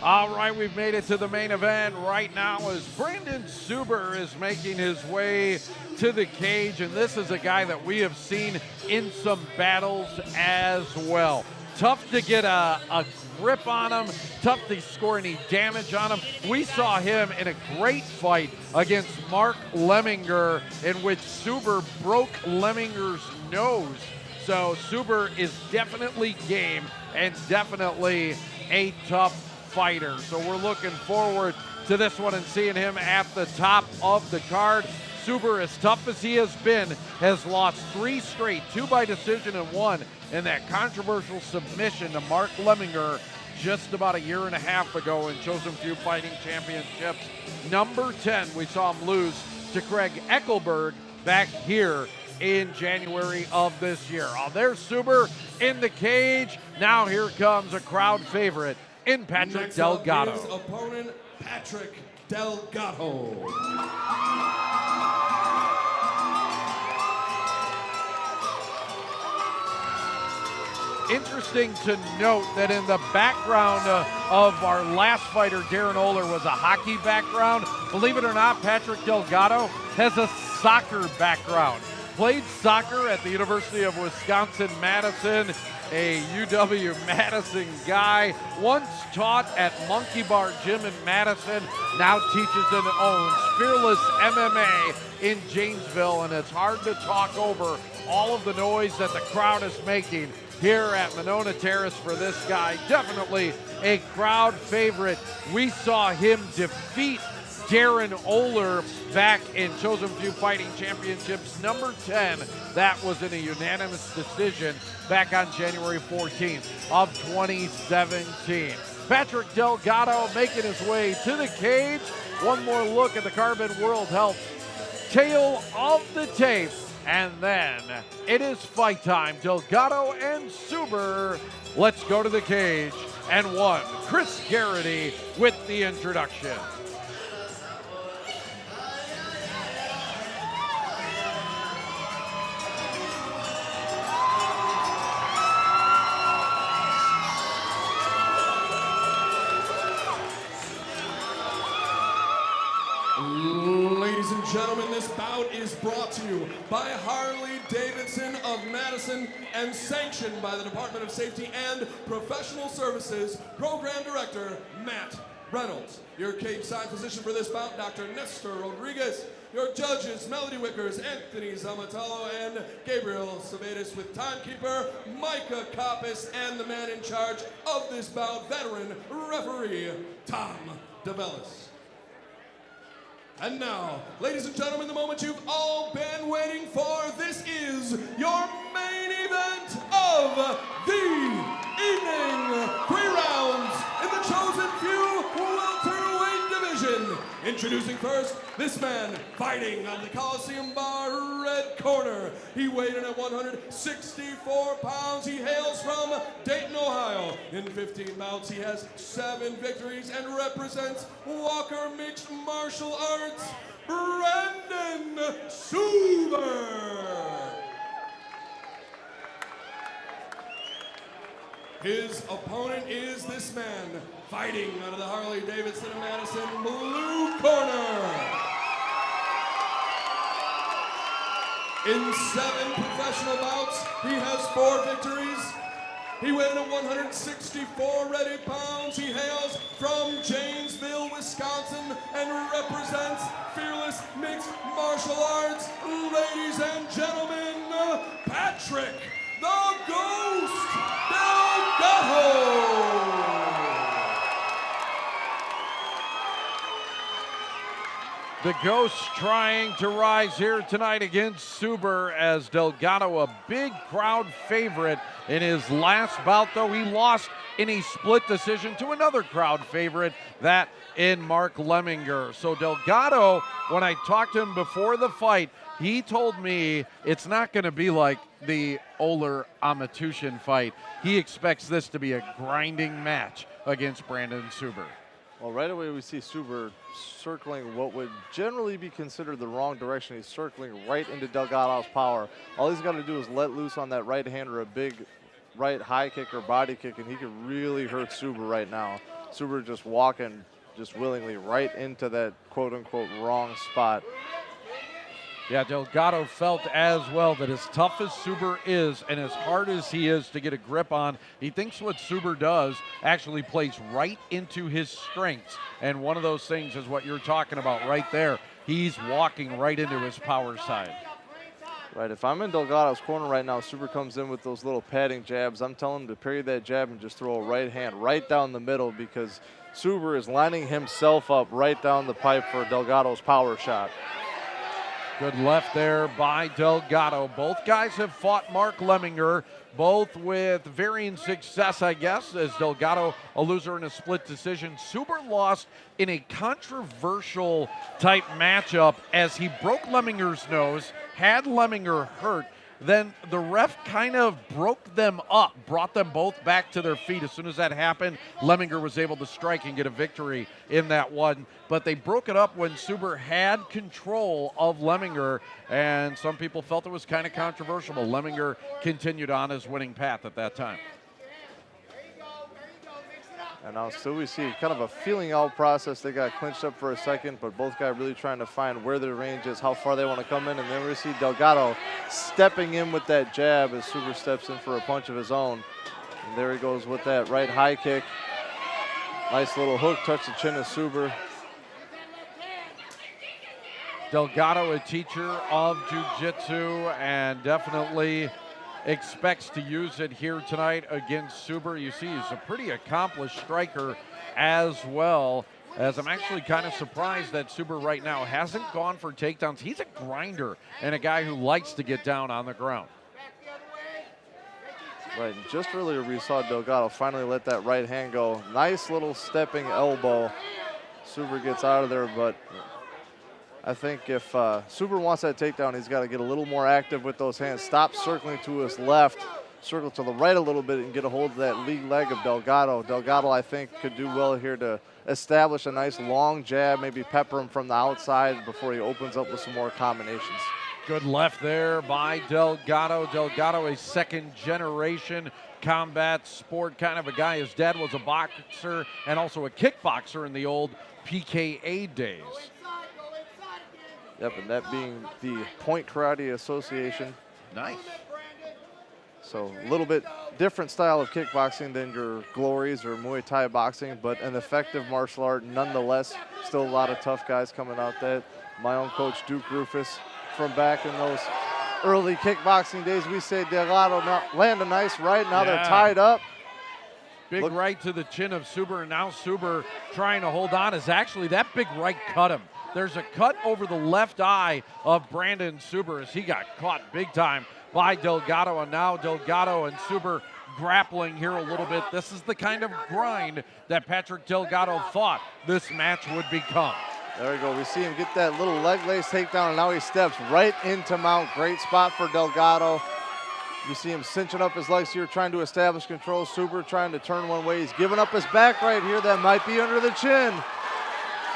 All right, we've made it to the main event right now as Brandon Suber is making his way to the cage, and this is a guy that we have seen in some battles as well. Tough to get a grip on him, tough to score any damage on him. We saw him in a great fight against Mark Lemminger in which Suber broke Lemminger's nose. So Suber is definitely game and definitely a tough fighter. So we're looking forward to this one and seeing him at the top of the card. Suber, as tough as he has been, has lost 3 straight, 2 by decision and 1 in that controversial submission to Mark Lemminger just about a year and a half ago in Chosen Few Fighting Championships. Number 10, we saw him lose to Craig Eckelberg back here in January of this year. Oh, there's Suber in the cage. Now here comes a crowd favorite in Patrick Delgado. His opponent, Patrick Delgado. Interesting to note that in the background of our last fighter, Darren Oler, was a hockey background. Believe it or not, Patrick Delgado has a soccer background. Played soccer at the University of Wisconsin-Madison, a UW-Madison guy. Once taught at Monkey Bar Gym in Madison, now teaches and owns Fearless MMA in Janesville, and it's hard to talk over all of the noise that the crowd is making here at Monona Terrace for this guy. Definitely a crowd favorite. We saw him defeat Darren Oler back in Chosen Few Fighting Championships number 10. That was in a unanimous decision back on January 14th of 2017. Patrick Delgado making his way to the cage. One more look at the Carbon World Health tail of the tape, and then it is fight time. Delgado and Suber. Let's go to the cage. And one, Chris Garrity with the introduction. Ladies and gentlemen, this bout is brought to you by Harley-Davidson of Madison and sanctioned by the Department of Safety and Professional Services Program Director Matt Reynolds. Your cage-side physician for this bout, Dr. Nestor Rodriguez. Your judges, Melody Wickers, Anthony Zamatalo, and Gabriel Savedas, with timekeeper Micah Coppice, and the man in charge of this bout, veteran referee Tom DeVellis. And now, ladies and gentlemen, the moment you've all been waiting for, this is your main event of the evening. 3 rounds in the Chosen Few welterweight division. Introducing first, this man fighting out of the Coliseum Bar red corner. He weighed in at 164 pounds. He hails from Dayton, Ohio. In 15 bouts, he has 7 victories and represents Walker Mixed Martial Arts, Brandon Suber. His opponent is this man, fighting out of the Harley-Davidson of Madison blue corner. In 7 professional bouts, he has 4 victories. He weighed in at 164 ready pounds. He hails from Janesville, Wisconsin, and represents Fearless Mixed Martial Arts. Ladies and gentlemen, Patrick the Ghost Delgado. The Ghost trying to rise here tonight against Suber, as Delgado a big crowd favorite in his last bout, though he lost in a split decision to another crowd favorite, that in Mark Lemminger. So Delgado, when I talked to him before the fight, he told me it's not going to be like the Oler Amatushin fight. He expects this to be a grinding match against Brandon Suber. Well, right away we see Suber circling what would generally be considered the wrong direction. He's circling right into Delgado's power. All he's got to do is let loose on that right hand or a big right high kick or body kick, and he could really hurt Suber right now. Suber just walking just willingly right into that quote-unquote wrong spot. Yeah, Delgado felt as well that as tough as Suber is and as hard as he is to get a grip on, he thinks what Suber does actually plays right into his strengths. And one of those things is what you're talking about right there. He's walking right into his power side. Right, if I'm in Delgado's corner right now, Suber comes in with those little padding jabs. I'm telling him to parry that jab and just throw a right hand right down the middle because Suber is lining himself up right down the pipe for Delgado's power shot. Good left there by Delgado. Both guys have fought Mark Lemminger, both with varying success, I guess, as Delgado a loser in a split decision. Suber lost in a controversial type matchup as he broke Lemminger's nose, had Lemminger hurt. Then the ref kind of broke them up, brought them both back to their feet. As soon as that happened, Lemminger was able to strike and get a victory in that one. But they broke it up when Suber had control of Lemminger, and some people felt it was kind of controversial. Lemminger continued on his winning path at that time. And now still we see kind of a feeling out process. They got clinched up for a second, but both guys really trying to find where their range is, how far they want to come in. And then we see Delgado stepping in with that jab as Suber steps in for a punch of his own. And there he goes with that right high kick. Nice little hook, touch the chin of Suber. Delgado, a teacher of jiu-jitsu, and definitely expects to use it here tonight against Suber. You see, he's a pretty accomplished striker as well, as I'm actually kind of surprised that Suber right now hasn't gone for takedowns. He's a grinder and a guy who likes to get down on the ground. Right, and just earlier we saw Delgado finally let that right hand go. Nice little stepping elbow. Suber gets out of there, but I think if Suber wants that takedown, he's got to get a little more active with those hands. Stop circling to his left, circle to the right a little bit and get a hold of that lead leg of Delgado. Delgado, I think, could do well here to establish a nice long jab, maybe pepper him from the outside before he opens up with some more combinations. Good left there by Delgado. Delgado, a second-generation combat sport kind of a guy. His dad was a boxer and also a kickboxer in the old PKA days. Yep, and that being the Point Karate Association. Nice. So a little bit different style of kickboxing than your Glories or Muay Thai boxing, but an effective martial art nonetheless. Still a lot of tough guys coming out there. My own coach, Duke Rufus, from back in those early kickboxing days, we say Delgado land a nice right. Now they're tied up. Big right to the chin of Suber, and now Suber trying to hold on. Is actually that big right cut him. There's a cut over the left eye of Brandon Suber as he got caught big time by Delgado, and now Delgado and Suber grappling here a little bit. This is the kind of grind that Patrick Delgado thought this match would become. There we go. We see him get that little leg lace takedown, and now he steps right into mount. Great spot for Delgado. You see him cinching up his legs here, trying to establish control. Suber trying to turn one way. He's giving up his back right here. That might be under the chin.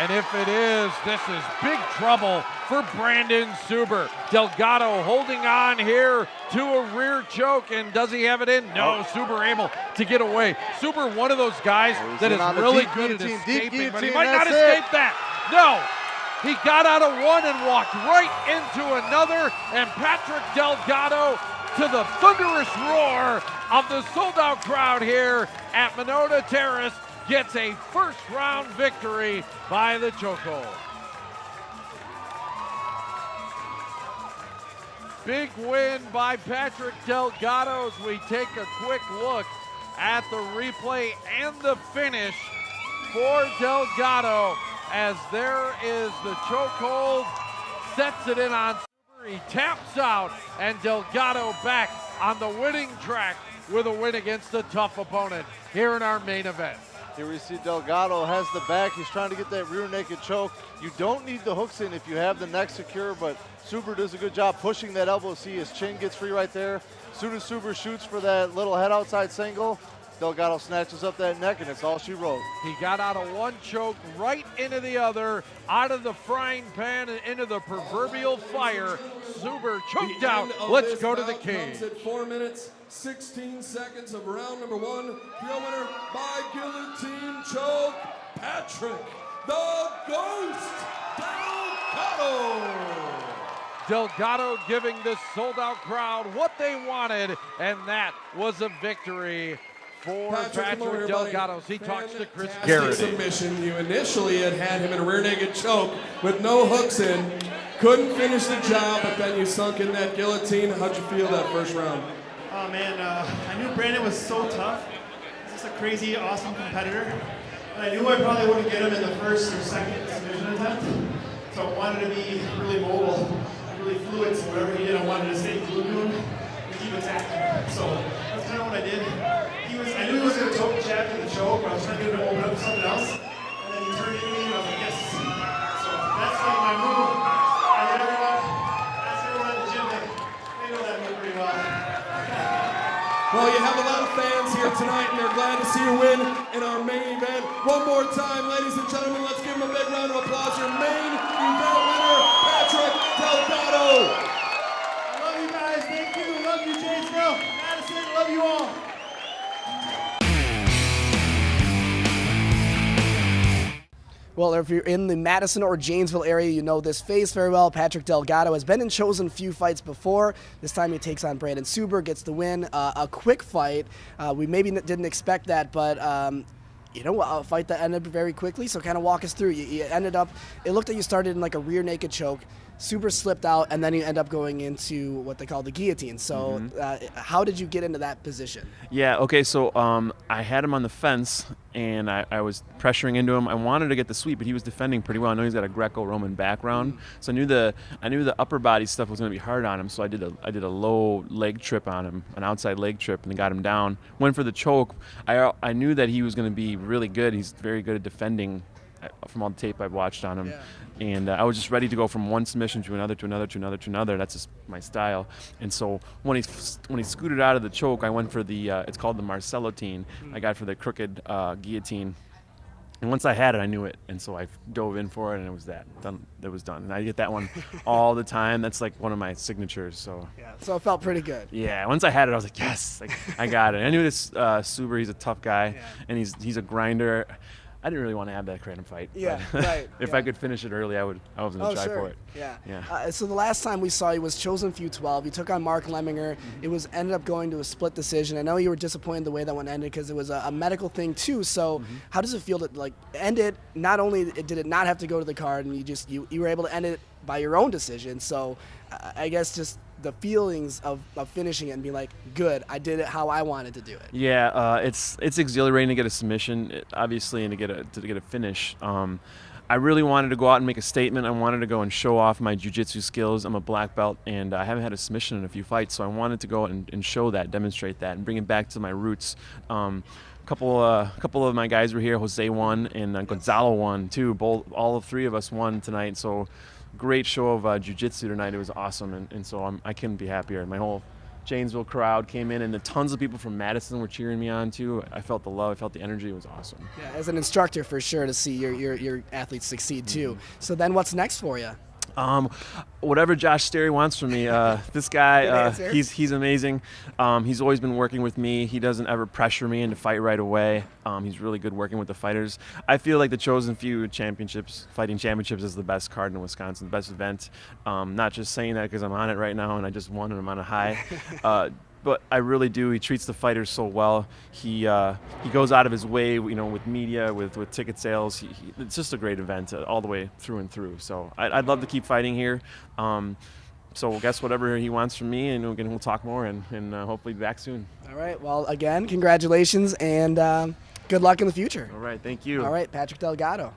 And if it is, this is big trouble for Brandon Suber. Delgado holding on here to a rear choke, and does he have it in? No, Suber able to get away. Suber, one of those guys that is really good at escaping, but he might not escape that. No, he got out of one and walked right into another, and Patrick Delgado, to the thunderous roar of the sold-out crowd here at Monona Terrace, gets a first-round victory by the chokehold. Big win by Patrick Delgado as we take a quick look at the replay and the finish for Delgado, as there is the chokehold, sets it in on Suber, he taps out, and Delgado back on the winning track with a win against a tough opponent here in our main event. Here we see Delgado has the back. He's trying to get that rear naked choke. You don't need the hooks in if you have the neck secure, but Suber does a good job pushing that elbow. See his chin gets free right there. As soon as Suber shoots for that little head outside single, Delgado snatches up that neck, and it's all she wrote. He got out of one choke right into the other, out of the frying pan and into the proverbial fire. Zuber choked out. Let's go to the cage. At 4 minutes, 16 seconds of round number 1. The winner by guillotine choke, Patrick the Ghost Delgado. Delgado giving this sold-out crowd what they wanted, and that was a victory for Patrick Delgado. He talks to Chris Garrett. Submission. You initially had him in a rear naked choke with no hooks in. Couldn't finish the job, but then you sunk in that guillotine. How'd you feel that first round? Oh man, I knew Brandon was so tough. He's just a crazy, awesome competitor. And I knew I probably wouldn't get him in the first or second submission attempt. So I wanted to be really mobile, really fluid, so whatever he did, I wanted to stay glued to him and keep attacking. So that's kind of what I did. I knew he was going to choke jab in the choke, but I was trying to get him to open up to something else. And then he turned into me, and I was like, yes. So that's like my move. And everyone, ask everyone at the gym, they know that move pretty well. Well, you have a lot of fans here tonight, and they're glad to see you win in our main event. One more time, ladies and gentlemen, let's give him a big round of applause. Your main event winner, Patrick Delgado. I love you guys. Thank you. Love you, Janesville. Madison, love you all. Well, if you're in the Madison or Janesville area, you know this face very well. Patrick Delgado has been in chosen few fights before. This time he takes on Brandon Zuber, gets the win. A quick fight. We maybe didn't expect that, but you know, a fight that ended very quickly. So kind of walk us through. You ended up, it looked like you started in like a rear naked choke. Zuber slipped out, and then you end up going into what they call the guillotine. So how did you get into that position? Yeah, okay, so I had him on the fence, and I was pressuring into him. I wanted to get the sweep, but he was defending pretty well. I know he's got a Greco-Roman background, so I knew the upper body stuff was going to be hard on him, so I did a low leg trip on him, an outside leg trip, and got him down. Went for the choke. I knew that he was going to be really good. He's very good at defending from all the tape I've watched on him. Yeah. And I was just ready to go from one submission to another, to another, to another, to another. That's just my style. And so when he scooted out of the choke, I went for the, it's called the Marcellotine. I got for the crooked guillotine. And once I had it, I knew it. And so I dove in for it, and it was done. It was done. And I get that one all the time. That's like one of my signatures. So Yeah, so it felt pretty good. yeah, once I had it, I was like, yes, like, I got it. I knew this Zuber, he's a tough guy, and he's a grinder. I didn't really want to have that random fight. Yeah, but right. If I could finish it early, I was going to try for it. Yeah. So the last time we saw you was chosen few 12. You took on Mark Lemminger. It ended up going to a split decision. I know you were disappointed the way that one ended because it was a medical thing too. So how does it feel to end it? Not only did it not have to go to the card, and you were able to end it by your own decision. So I guess just the feelings of finishing it and being like, good, I did it how I wanted to do it. Yeah, it's exhilarating to get a submission, obviously, and to get a finish. I really wanted to go out and make a statement. I wanted to go and show off my jiu-jitsu skills. I'm a black belt, and I haven't had a submission in a few fights, so I wanted to go and show that, demonstrate that, and bring it back to my roots. Couple of my guys were here. Jose won, and Gonzalo won too. All three of us won tonight. So great show of jiu-jitsu tonight. It was awesome, and so I couldn't be happier. My whole Janesville crowd came in, and the tons of people from Madison were cheering me on too. I felt the love, I felt the energy. It was awesome. Yeah, as an instructor, for sure, to see your athletes succeed too. So then, what's next for you? Whatever Josh Sterry wants from me. This guy, he's amazing. He's always been working with me. He doesn't ever pressure me into fight right away. He's really good working with the fighters. I feel like the Chosen Few Fighting Championships is the best card in Wisconsin, the best event. Not just saying that because I'm on it right now and I just won and I'm on a high. But I really do. He treats the fighters so well. He goes out of his way, with media, with ticket sales. It's just a great event all the way through and through. So I'd love to keep fighting here. So I guess whatever he wants from me, and we'll talk more and hopefully be back soon. All right. Well, again, congratulations and good luck in the future. All right. Thank you. All right, Patrick Delgado.